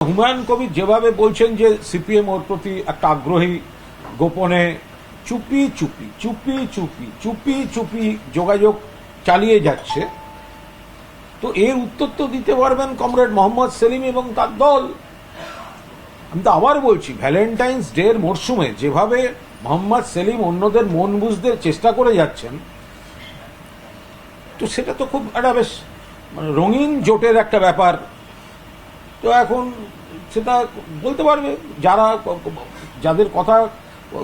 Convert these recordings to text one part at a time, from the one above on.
হুমায়ুন কবির যেভাবে বলছেন যে সিপিএম ওর প্রতি একটা আগ্রহী, গোপনে চুপি চুপি চুপি চুপি চুপি চুপি যোগাযোগ চালিয়ে যাচ্ছে, তো এর উত্তর তো দিতে পারবেন কমরেড মোহাম্মদ সেলিম এবং তার দল। আমি তো আবার বলছি, ভ্যালেন্টাইন্স ডে এর মরশুমে যেভাবে মোহাম্মদ সেলিম অন্যদের মন বুঝতে চেষ্টা করে যাচ্ছেন, তো সেটা তো খুব একটা বেশ রঙিন জোটের একটা ব্যাপার। তো এখন সেটা বলতে পারবে যাদের কথা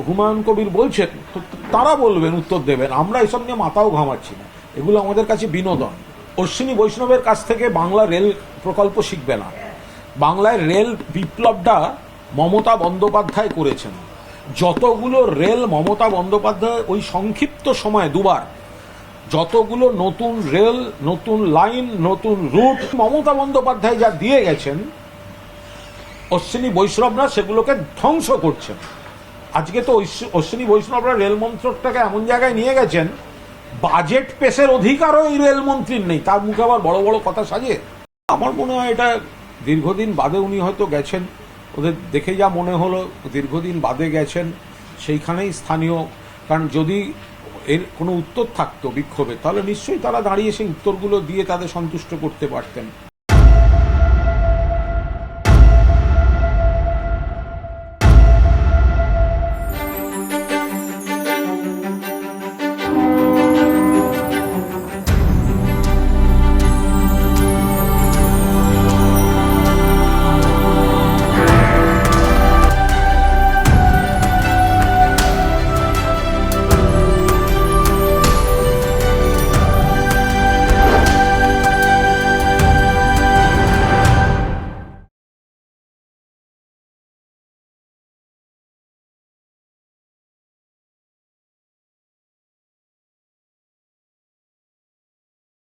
হুমায়ুন কবির বলছেন, তো তারা বলবেন, উত্তর দেবেন। আমরা এসব নিয়ে মাথাও ঘামাচ্ছি না, এগুলো আমাদের কাছে বিনোদন। অশ্বিনী বৈষ্ণবের কাছ থেকে বাংলা রেল প্রকল্প শিখবে না। বাংলায় রেল বিপ্লবটা মমতা বন্দ্যোপাধ্যায় করেছেন। যতগুলো রেল মমতা বন্দ্যোপাধ্যায় ওই সংক্ষিপ্ত সময়ে দুবার, যতগুলো নতুন রেল, নতুন লাইন, নতুন রুট মমতা বন্দ্যোপাধ্যায় যা দিয়ে গেছেন, অশ্বিনী বৈষ্ণবরা সেগুলোকে ধ্বংস করছেন। আজকে তো অশ্বিনী বৈষ্ণবরা রেল মন্ত্রকটাকে এমন জায়গায় নিয়ে গেছেন, বাজেট পেশের অধিকারও এই রেলমন্ত্রীর নেই, তার মুখে আবার বড় বড় কথা সাজিয়ে। আমার মনে হয় এটা দীর্ঘদিন বাদে উনি হয়তো গেছেন, ওদের দেখে যা মনে হলো দীর্ঘদিন বাদে গেছেন, সেইখানেই স্থানীয়। কারণ যদি এর কোনো উত্তর থাকতো বিক্ষোভে, তাহলে নিশ্চয়ই তারা দাঁড়িয়ে সেই উত্তরগুলো দিয়ে তাদের সন্তুষ্ট করতে পারতেন।